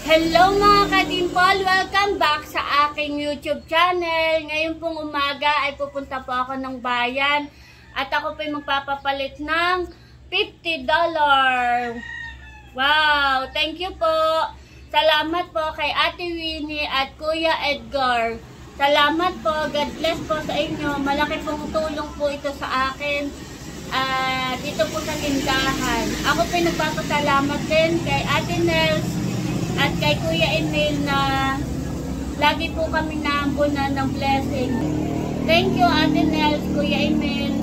Hello mga kadimpol! Welcome back sa aking YouTube channel. Ngayon pong umaga ay pupunta po ako ng bayan at ako po ay magpapapalit ng $50. Wow! Thank you po! Salamat po kay Ate Winnie at Kuya Edgar. Salamat po! God bless po sa inyo. Malaki pong tulong po ito sa akin dito po sa tindahan. Ako po ay nagpapasalamat din kay Ate Nels at kay Kuya Emil na lagi po kami naambunan ng blessing. Thank you Ate Nels, Kuya Emil.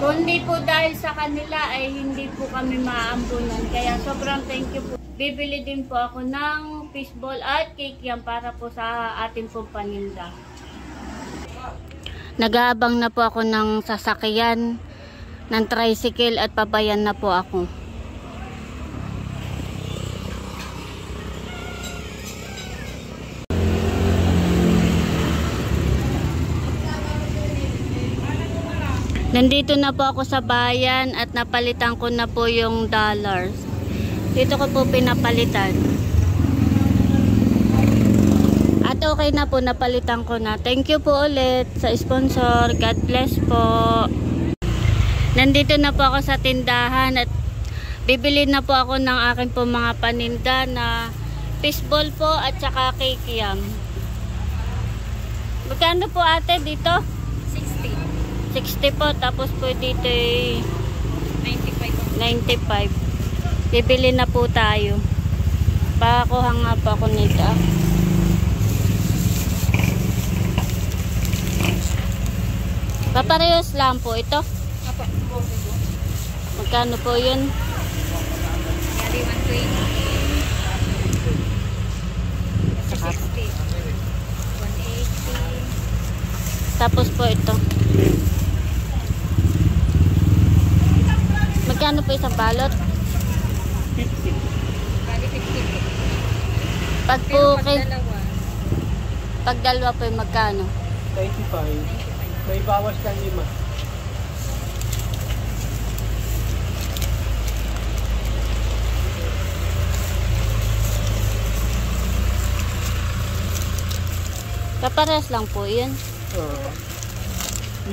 Kung hindi po dahil sa kanila ay hindi po kami maambunan. Kaya sobrang thank you po. Bibili din po ako ng fishball at cake yan para po sa ating pong paninda. Nag-aabang na po ako ng sasakyan ng tricycle at pabayan na po ako. Nandito na po ako sa bayan at napalitan ko na po yung dollars. Dito ko po pinapalitan. At okay na po, napalitan ko na. Thank you po ulit sa sponsor. God bless po. Nandito na po ako sa tindahan at bibili na po ako ng aking po mga paninda na fishball po at saka cake yam. Magkano po ate dito? 60 po, tapos po dito 95. Bibili na po tayo. Pakuha nga po ako nito. Paparehos lang po ito. Magkano po yun? 120. 60. 180. Tapos po ito. Magkano po isang balot? 50. Bali 50. Pag po pag dalawa po yung magkano? 95. May bawas ng 5. Kapares lang po yun.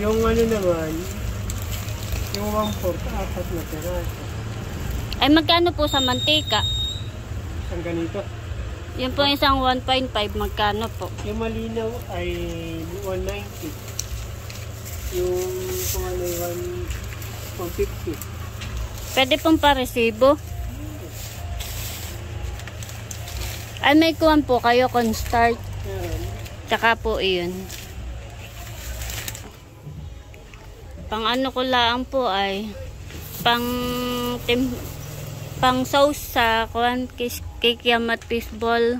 Yung ano naman, yung 1/4, 4 na peraso. Ay magkano po sa mantika? Isang ganito. Yung po isang 1.5 magkano po? Yung malinaw ay 190. Yung kung ano yung 150. Pwede pong paresibo. Ay may kuwan po kayo, cornstarch. Tsaka po iyon. Pang ano ko lang po ay pang sauce sa kuwan, cake yam at fishball.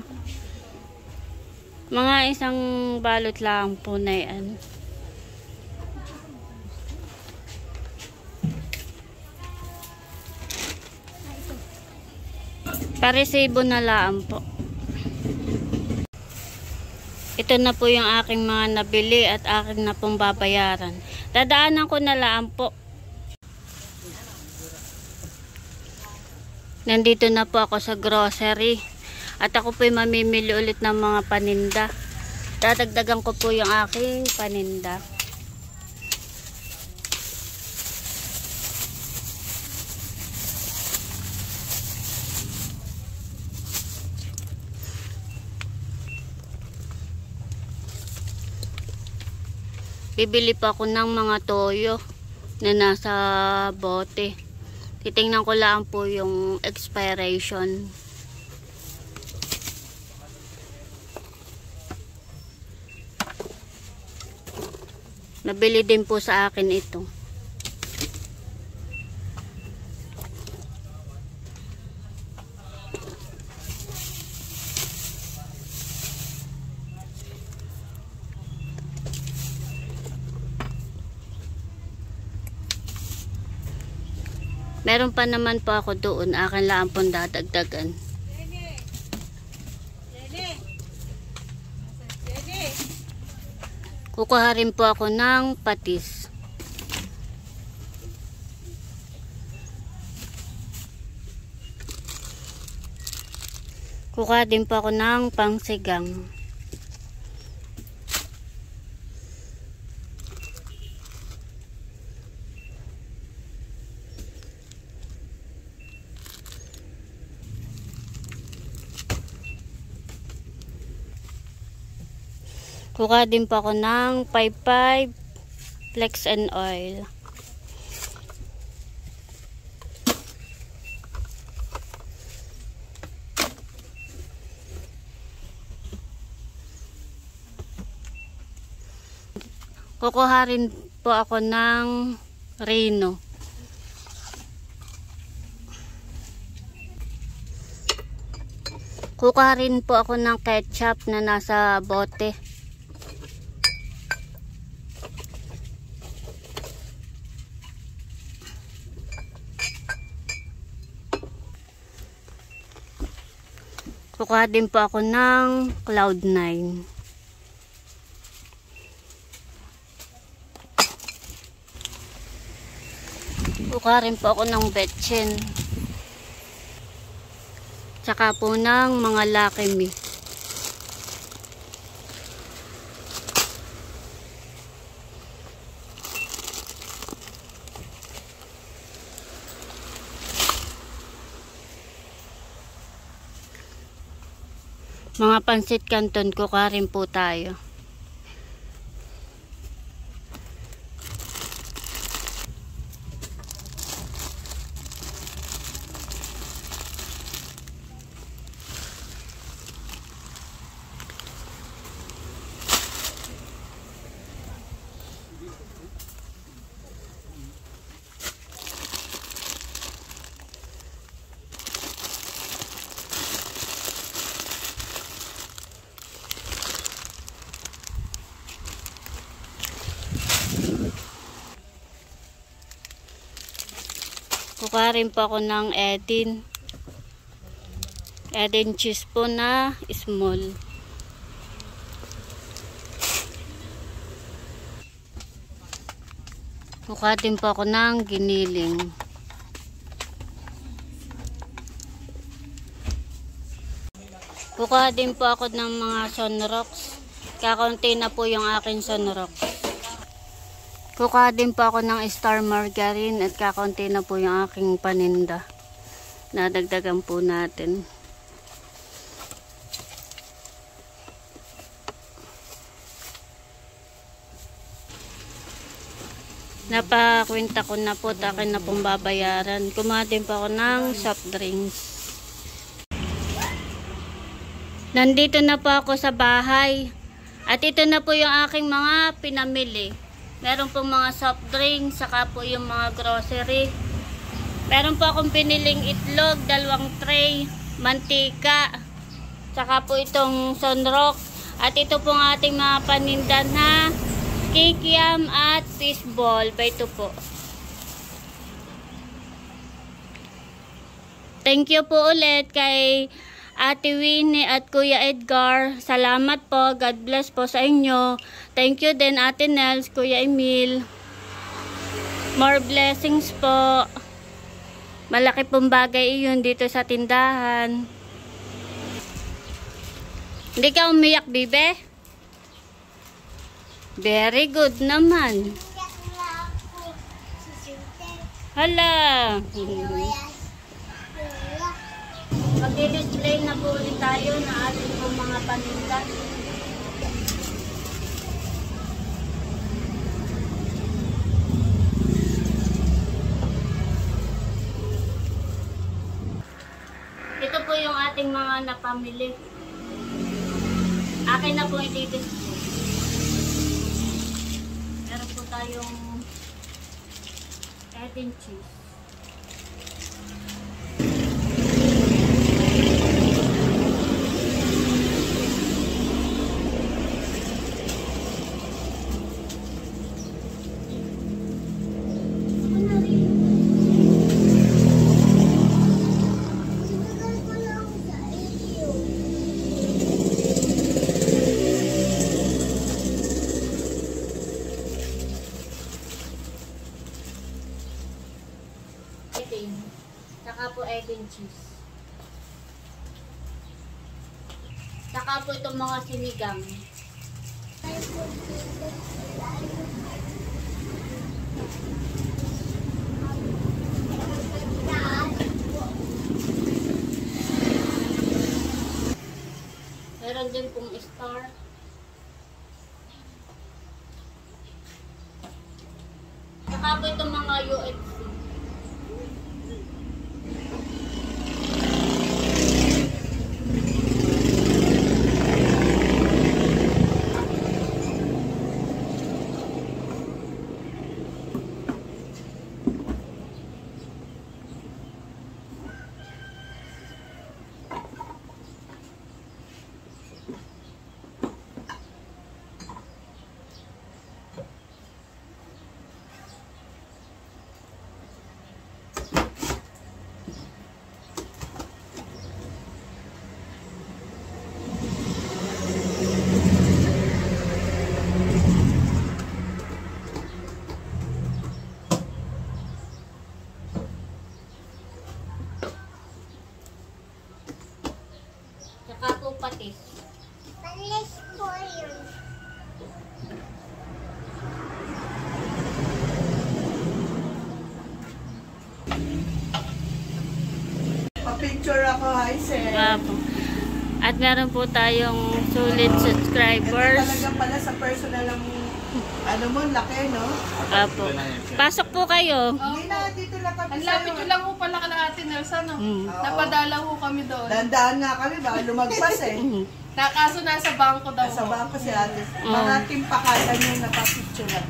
Mga isang balot lang po na yan. Paresibo na lang po. Ito na po yung aking mga nabili at aking na pong babayaran. Dadaanan ko na lang po. Nandito na po ako sa grocery. At ako po yung mamimili ulit ng mga paninda. Dadagdagan ko po yung aking paninda. Bibili pa ako ng mga toyo na nasa bote. Titingnan ko lang po yung expiration. Nabili din po sa akin ito. Meron pa naman po ako doon. Akin lang pong dadagdagan. Kukuha rin po ako ng patis. Kukuha din po ako ng pangsigang. Kukuha din po ako ng 5-5 flex and oil. Kukuha rin po ako ng Reno. Kukuha rin po ako ng ketchup na nasa bote. Kukuha din po ako ng Cloud9. Kukuha rin po ako ng Betchen. Tsaka po ng mga Lucky Me. Mga pansit canton kukuha rin po tayo. Kukuha rin po ako ng Edin cheese po na small. Kukuha din po ako ng giniling. Kukuha din po ako ng mga Sunrocks. Kakaunti na po yung akin Sunrocks. Kukuha din po ako ng Star Margarine at kakaunti na po yung aking paninda. Nadagdagan po natin. Napakwenta ko na po, akin na pong babayaran. Kumuha din po ako ng soft drinks. Nandito na po ako sa bahay. At ito na po yung aking mga pinamili. Meron po mga soft drinks, saka po yung mga grocery. Meron po akong piniling itlog, 2 tray, mantika, saka po itong Sunrock. At ito po ang ating mga paninda na kikiam at fishball. By 2 po. Thank you po ulit kay Ate Winnie at Kuya Edgar. Salamat po. God bless po sa inyo. Thank you din Ate Nels, Kuya Emil. More blessings po. Malaki pong bagay iyon dito sa tindahan. Hindi ka umiyak, bibe? Very good naman. Hala. Mag-display na po ulit tayo na ating po mga paninda. Ito po yung ating mga napamili. Akin na po i-display. Meron po tayong Edin cheese. Saka po egg and cheese. Saka po itong mga sinigang. Meron din pong star. Saka po itong mga UFC. Saka po patis. Palis po yun. Pa-picture ako, hi sir. Apo. At meron po tayong sulit Ito subscribers. talaga pala sa personal ng ano mo, laki, no? Apo. Pasok po kayo. Hindi na, dito lang kami Ang lapit ko lang po pala ka ng Ate Nelsa, no? Napadala ho kami doon. Dandaan nga kami, baka lumagpas eh. Nakaso nasa bangko daw Sa ho. bangko si ate. Mga timpakatan yung napapicture.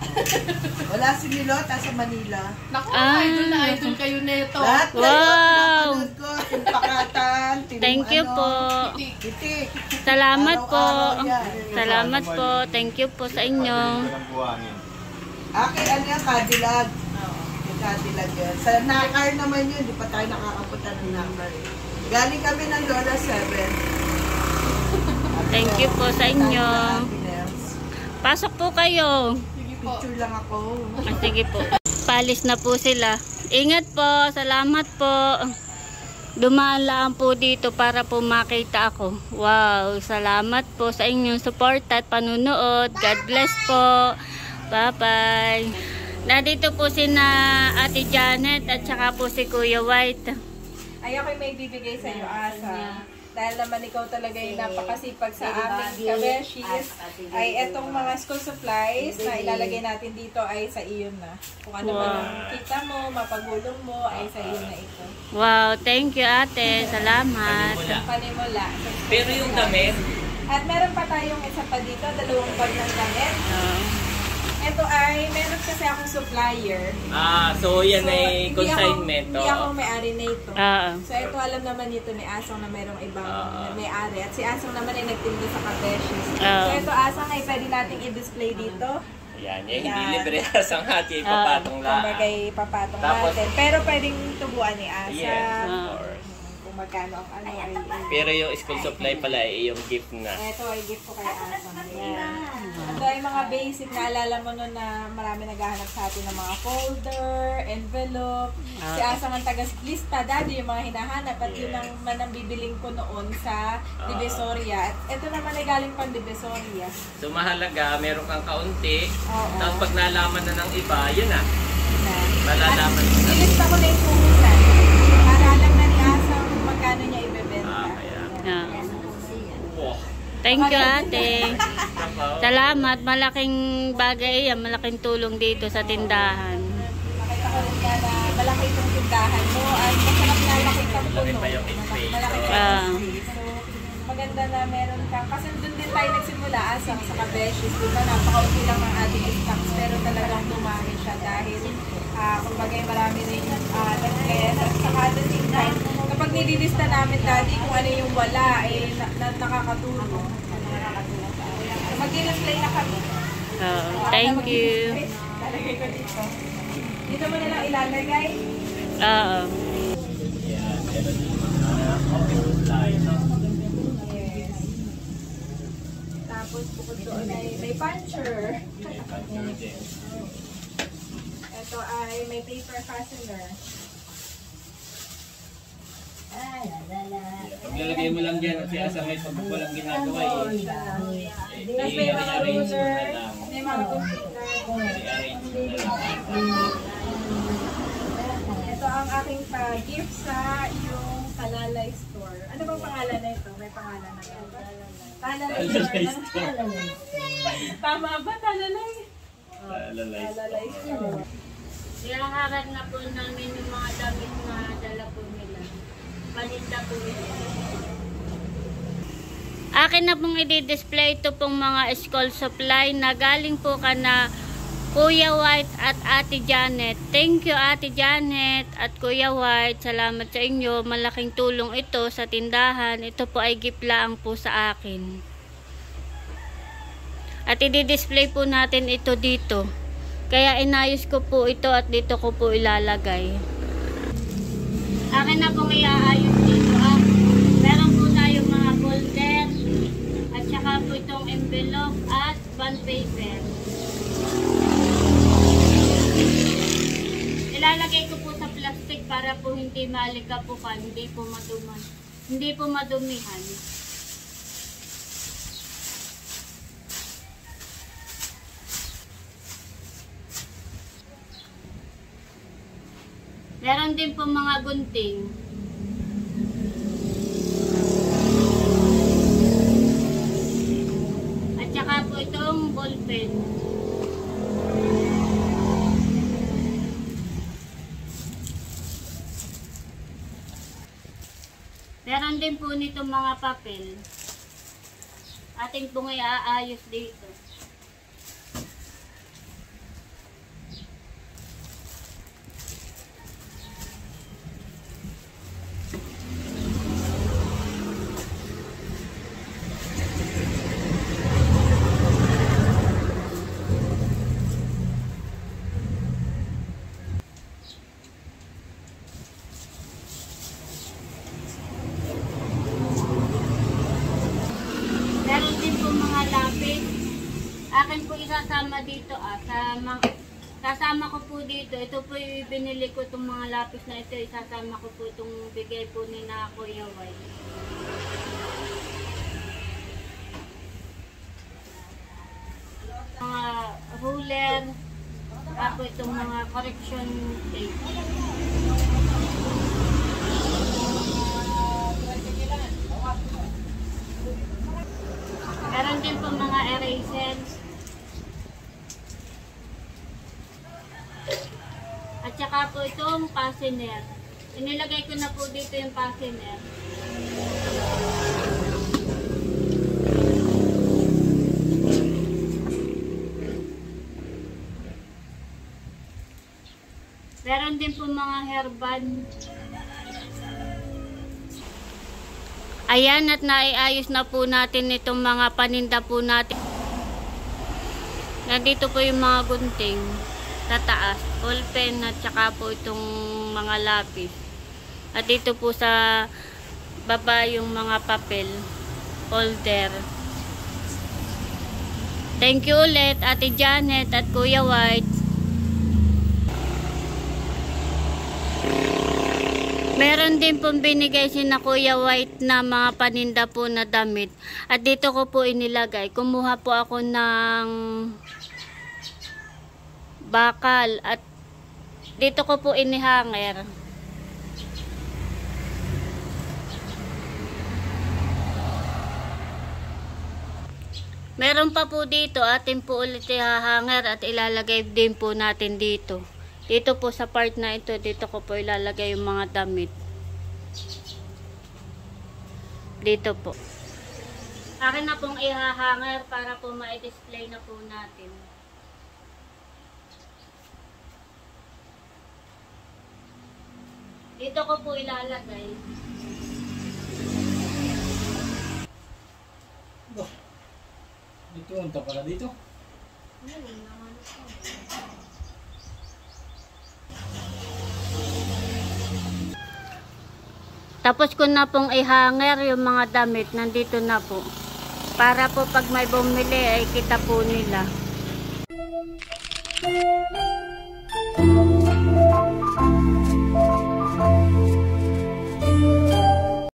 Wala si Milot, sa Manila. Naku, Ah. idol na idol kayo neto. Lahat Wow. kayo, pinapanood ko, timpakatan, Thank you po. Itik. Salamat po. Araw-araw yan. Salamat po. Thank you po sa inyo. Akin, ano yan, Cadillac. Yung Cadillac yun. Sa Nakar naman yun, di pa tayo nakakapunta ng Nakar. Galing kami ng Lola 7. Thank you po sa inyo. Pasok po kayo. Sige po. Picture lang ako. Sige po. Palis na po sila. Ingat po. Salamat po. Dumaan lang po dito para po makita ako. Wow. Salamat po sa inyong support at panunood. God bless po. Bye-bye. Nandito po si na Ate Janet at saka po si Kuya White. Ay, ako'y may bibigay sa iyo, Asa. Dahil naman ikaw talaga yung napakasipag sa aming kabeshis. Ay, etong mga school supplies na ilalagay natin dito ay sa iyo na. Kung ano man ang kita mo, mapagulong mo, ay sa iyo na ito. Wow. Thank you, Ate. Salamat. Panimula. Pero yung damit, At meron pa tayong isa pa dito, 2 bag ng damit. Ito ay, meron kasi akong supplier. so yan So, ay consignment. Hindi ako may-ari na ito. Oo. So, ito alam naman nito ni Asong na mayroong ibang may-ari. At si Asong naman ay nagtinda sa kabeshis. So, ito Asong ay pwede nating i-display dito. Yan, hindi libre asang hati, papatong lang. Kumbaga ipapatong Tapos- natin. Pero pwedeng tubuan ni Asa. Yes, of course. Kung magkano ang ano ay... Pero yung school supply pala ay yung gift na. Ito ay gift ko kay Asong. Ayan. Ito ay mga basic na alala mo nun na marami naghahanap sa atin ng mga folder, envelope. Si Asong ang taga-lista, daddy yung mga hinahanap at yun ang manang bibiling ko noon sa Divisoria. At ito naman ay galing pang Divisoria. So mahalaga, meron kang kaunti. Oo. Tapos pag nalaman na ng iba, yun na. Na. Malalaman At mo na. nilista ko na yung puhunan. Para alam na ni Asong magkano niya ibebenta. Kaya. Oh. Thank you, Ate. Wow. Salamat. Malaking bagay yan. Malaking tulong dito sa tindahan. Nakita ko rin ka na malaki itong tindahan mo at masarap na makita mo Malaki puno. pa yung space. Malaki pa Ah. yung space. So, maganda na meron kang, kasi doon din tayo nagsimula Asang sa kabeshis. Diba, napakaunti lang ang ating stocks pero talagang dumami siya dahil kumbaga marami rin nag-guess at saka at the same time, kapag nililista namin dati kung ano yung wala, eh, nakakatulong. Nakakatulong sa akin. So, mag-display na kami. Thank you. Lalagay ko dito. Dito mo na lang ilalagay. Oo. Yan, meron yung mga office supply. Yes. Tapos bukod doon ay may puncher. Ito ay may paper fastener. Lalagay mo lang dyan at siya sa may pag walang ginagawa eh. Tapos may mga I-arrange mo ruler, na lang. may mga computer. I-arrange mo na lang. Ito ang aking gift sa yung Talalay Store. Ano bang pangalan na ito? May pangalan na ito. Talalay Store. Tama ba? Talalay? Talalay Store. Ihaharap na po namin yung mga damit na dala po nila. Paninda po nila. Akin na pong i-display ito pong mga school supply na galing po kana Kuya White at Ate Janet. Thank you Ate Janet at Kuya White. Salamat sa inyo. Malaking tulong ito sa tindahan. Ito po ay gift lang po sa akin. At i-display po natin ito dito. Kaya inayos ko po ito at dito ko po ilalagay. Akin na pong iaayos dito. Meron po tayong mga folder at saka po itong envelope at bond paper. Ilalagay ko po sa plastic para po hindi maalikapukan, hindi po madumihan. Meron din po mga gunting. At saka po itong ballpen. Meron din po nito mga papel. Ating pong iaayos dito. Akin po isasama dito kasama ko po dito. Ito po yung binili ko itong mga lapis na ito. Isasama ko po itong bigay po ni na Kuya White. Mga ruler. Tapos itong mga correction tape. Meron din po mga erasers. At saka po itong fastener. Inilagay ko na po dito yung fastener. Meron din po mga hairband. Ayan, at naiayos na po natin itong mga paninda po natin. Nandito po yung mga gunting sa taas, ballpen at saka po itong mga lapis. At dito po sa baba yung mga papel, folder. Thank you ulit Ate Janet at Kuya White. Meron din pong binigay si na Kuya White na mga paninda po na damit. At dito ko po inilagay. Kumuha po ako ng bakal. At dito ko po inihanger. Meron pa po dito. Atin po ulit ihahanger at ilalagay din po natin dito. Dito po sa part na ito, dito ko po ilalagay yung mga damit. Dito po. Akin na pong ihahanger para po ma-display na po natin. Dito ko po ilalagay. Dito, unta pala dito. Tapos ko na pong i-hanger yung mga damit. Nandito na po. Para po pag may bumili ay kita po nila.